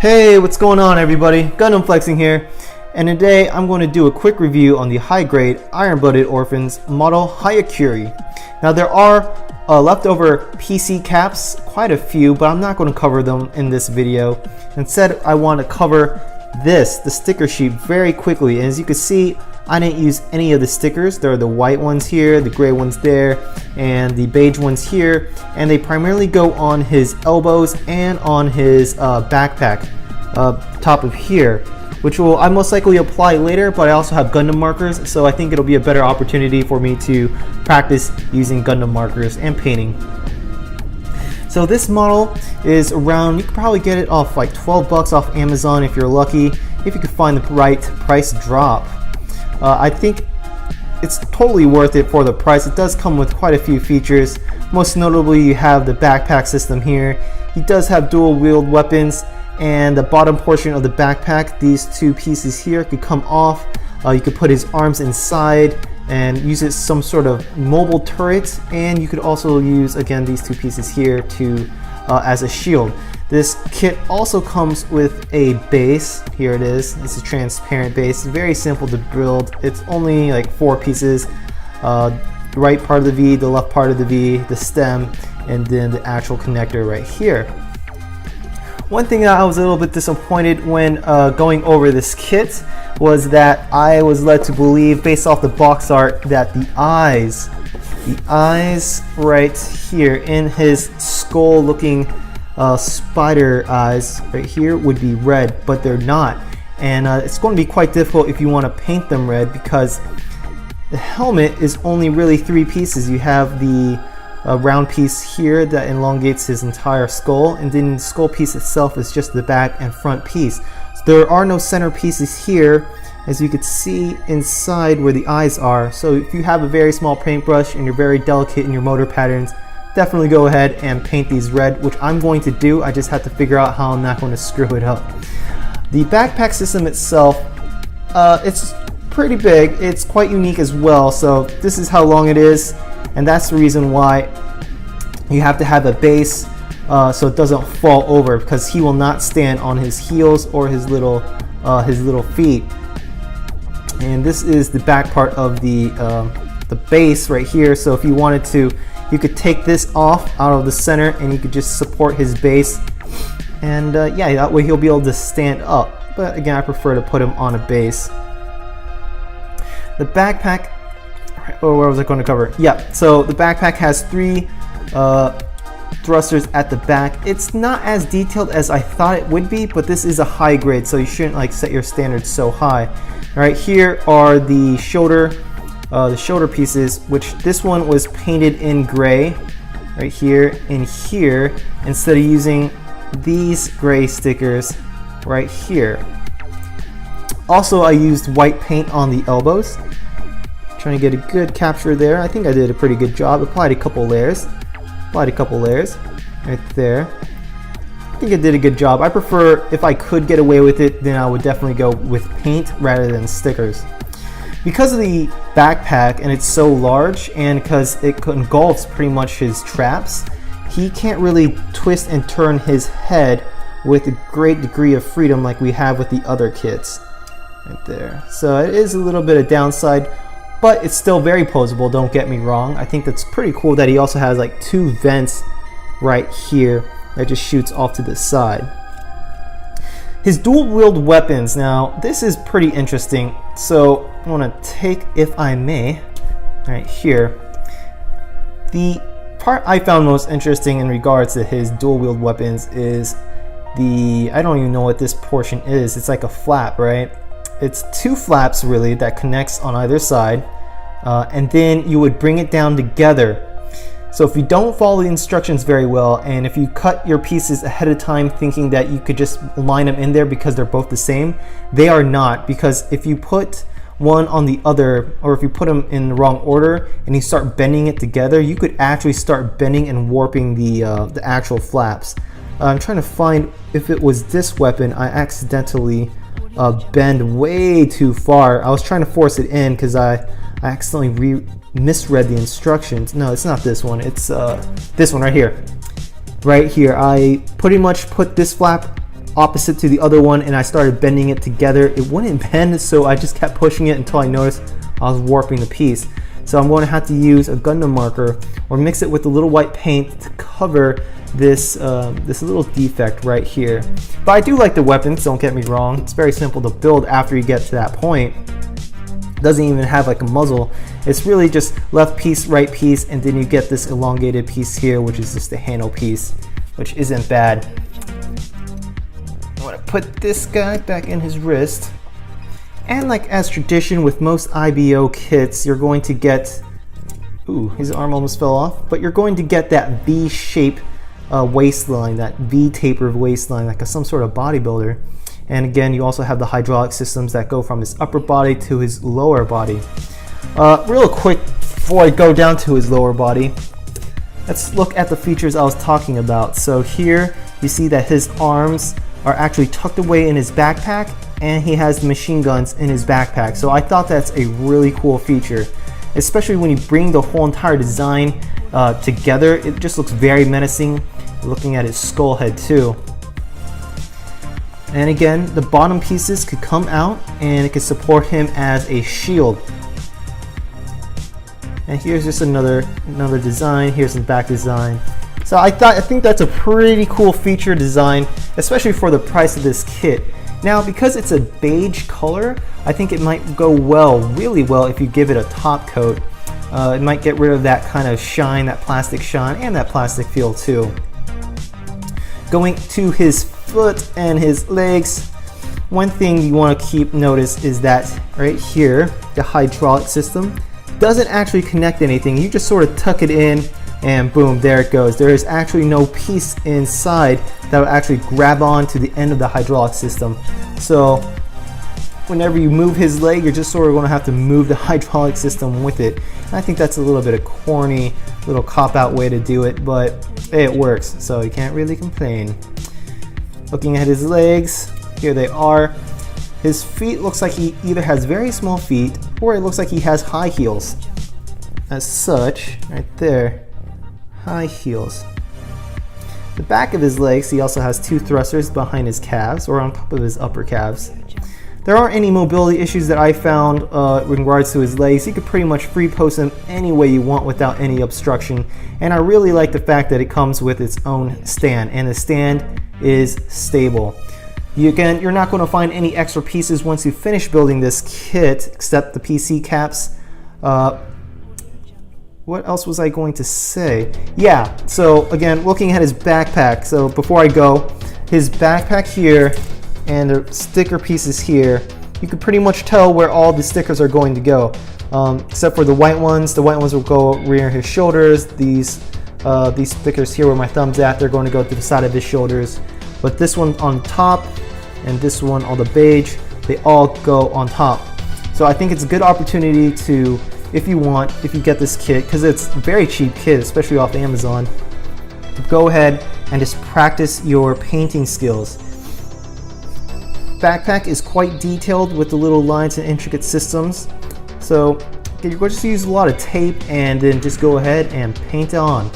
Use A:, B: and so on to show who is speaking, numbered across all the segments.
A: Hey, what's going on everybody? Gundam Flexing here, and today I'm going to do a quick review on the high-grade Iron-Blooded Orphans model Hyakuri. Now there are leftover PC caps, quite a few, but I'm not going to cover them in this video. Instead, I want to cover the sticker sheet very quickly. And as you can see, I didn't use any of the stickers. There are the white ones here, the gray ones there, and the beige ones here, and they primarily go on his elbows and on his backpack top of here, which I most likely apply later, but I also have Gundam markers, so I think it'll be a better opportunity for me to practice using Gundam markers and painting. So this model is around, you could probably get it off like 12 bucks off Amazon if you're lucky, if you could find the right price drop. I think it's totally worth it for the price. It does come with quite a few features. Most notably, you have the backpack system here. He does have dual wield weapons, and the bottom portion of the backpack, these two pieces here, could come off. You could put his arms inside and use it as some sort of mobile turret, and you could also use, again, these two pieces here to as a shield. This kit also comes with a base. Here it is. It's a transparent base. It's very simple to build. It's only like 4 pieces. The right part of the V, the left part of the V, the stem, and then the actual connector right here. One thing that I was a little bit disappointed when going over this kit was that I was led to believe, based off the box art, that the eyes right here in his skull looking spider eyes right here would be red, but they're not, and it's going to be quite difficult if you want to paint them red, because the helmet is only really 3 pieces. You have the round piece here that elongates his entire skull, and then the skull piece itself is just the back and front piece. So there are no center pieces here, as you can see inside where the eyes are. So if you have a very small paintbrush and you're very delicate in your motor patterns, definitely go ahead and paint these red, which I'm going to do. I just have to figure out how I'm not going to screw it up. The backpack system itself, it's pretty big. It's quite unique as well. So this is how long it is, and that's the reason why you have to have a base so it doesn't fall over, because he will not stand on his heels or his little feet. And this is the back part of the base right here. So if you wanted to, you could take this off out of the center and you could just support his base, and yeah, that way he'll be able to stand up. But again, I prefer to put him on a base. The backpack, oh, where was I going to cover? Yeah, so the backpack has 3 thrusters at the back. It's not as detailed as I thought it would be, but this is a high grade, so you shouldn't like set your standards so high. Right here are the shoulder pieces, which this one was painted in gray right here and here, instead of using these gray stickers right here. Also, I used white paint on the elbows, trying to get a good capture there. I think I did a pretty good job. Applied a couple layers right there. I think I did a good job. I prefer, if I could get away with it, then I would definitely go with paint rather than stickers. Because of the backpack and it's so large, and because it engulfs pretty much his traps, he can't really twist and turn his head with a great degree of freedom like we have with the other kits right there. So it is a little bit of downside, but it's still very posable, don't get me wrong. I think that's pretty cool that he also has like 2 vents right here that just shoots off to the side. His dual wield weapons, now this is pretty interesting. So I want to take, if I may, right here. The part I found most interesting in regards to his dual wield weapons is I don't even know what this portion is. It's like a flap, right? It's 2 flaps really that connects on either side, and then you would bring it down together. So if you don't follow the instructions very well, and if you cut your pieces ahead of time thinking that you could just line them in there because they're both the same, they are not. Because if you put one on the other, or if you put them in the wrong order and you start bending it together, you could actually start bending and warping the actual flaps. I'm trying to find if it was this weapon. I accidentally bend way too far. I was trying to force it in because I accidentally misread the instructions. No, it's not this one. It's this one right here. Right here. I pretty much put this flap opposite to the other one and I started bending it together, it wouldn't bend, so I just kept pushing it until I noticed I was warping the piece. So I'm going to have to use a Gundam marker or mix it with a little white paint to cover this this little defect right here. But I do like the weapons, don't get me wrong. It's very simple to build after you get to that point. It doesn't even have like a muzzle. It's really just left piece, right piece, and then you get this elongated piece here, which is just the handle piece, which isn't bad. I'm going to put this guy back in his wrist. And like as tradition with most IBO kits, you're going to get, ooh, his arm almost fell off, but you're going to get that V-shape waistline, that V-tapered waistline, like some sort of bodybuilder. And again, you also have the hydraulic systems that go from his upper body to his lower body. Real quick, before I go down to his lower body, let's look at the features I was talking about. So here, you see that his arms are actually tucked away in his backpack, and he has the machine guns in his backpack. So I thought that's a really cool feature, especially when you bring the whole entire design together. It just looks very menacing, looking at his skull head too. And again, the bottom pieces could come out and it could support him as a shield. And here's just another design. Here's the back design. So I think that's a pretty cool feature design, especially for the price of this kit. Now, because it's a beige color, I think it might go well, really well, if you give it a top coat. It might get rid of that kind of shine, that plastic shine, and that plastic feel too. Going to his foot and his legs, one thing you want to keep notice is that right here, the hydraulic system doesn't actually connect anything. You just sort of tuck it in and boom, there it goes. There is actually no piece inside that will actually grab on to the end of the hydraulic system. So whenever you move his leg, you're just sort of going to have to move the hydraulic system with it. And I think that's a little bit of corny, little cop-out way to do it, but it works, so you can't really complain. Looking at his legs, here they are. His feet looks like he either has very small feet or it looks like he has high heels. As such, right there, high heels. The back of his legs, he also has two thrusters behind his calves or on top of his upper calves. There aren't any mobility issues that I found in regards to his legs. You could pretty much free post them any way you want without any obstruction. And I really like the fact that it comes with its own stand, and the stand is stable. You're not going to find any extra pieces once you finish building this kit, except the PC caps. What else was I going to say? Yeah, so again, looking at his backpack. So before I go, his backpack here and the sticker pieces here, you can pretty much tell where all the stickers are going to go. Except for the white ones. The white ones will go rear his shoulders. These stickers here where my thumb's at, they're going to go to the side of his shoulders. But this one on top and this one on the beige, they all go on top. So I think it's a good opportunity to, if you get this kit, because it's a very cheap kit, especially off Amazon, go ahead and just practice your painting skills. Backpack is quite detailed with the little lines and intricate systems. So you're going to just use a lot of tape and then just go ahead and paint on.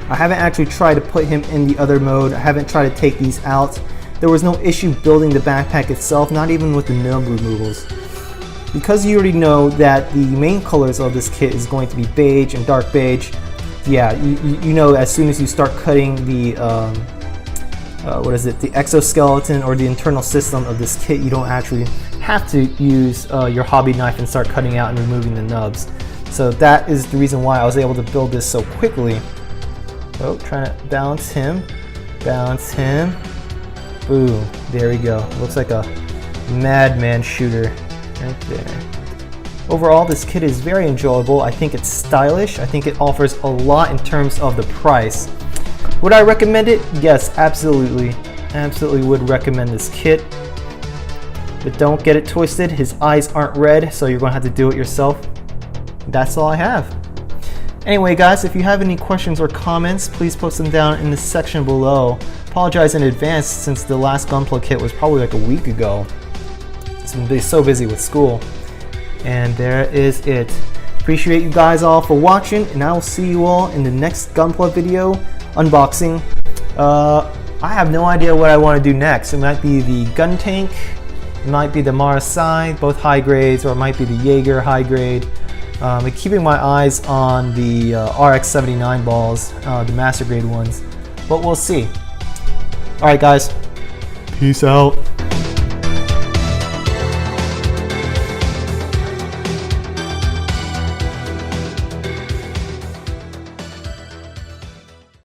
A: I haven't actually tried to put him in the other mode. I haven't tried to take these out. There was no issue building the backpack itself, not even with the nub removals. Because you already know that the main colors of this kit is going to be beige and dark beige, yeah, you know as soon as you start cutting the the exoskeleton or the internal system of this kit, you don't actually have to use your hobby knife and start cutting out and removing the nubs. So that is the reason why I was able to build this so quickly. So trying to balance him. Boom, there we go. Looks like a madman shooter right there. Overall, this kit is very enjoyable. I think it's stylish. I think it offers a lot in terms of the price. Would I recommend it? Yes, absolutely. Absolutely would recommend this kit. But don't get it twisted. His eyes aren't red, so you're going to have to do it yourself. That's all I have. Anyway, guys, if you have any questions or comments, please post them down in the section below. Apologize in advance since the last Gunpla kit was probably like a week ago. It's been so busy with school. And there is it. Appreciate you guys all for watching, and I will see you all in the next Gunpla video unboxing. I have no idea what I want to do next. It might be the gun tank, it might be the Marasai, both high grades, or it might be the Jaeger high grade. I'm keeping my eyes on the RX-79 balls, the master grade ones, but we'll see. Alright guys, peace out.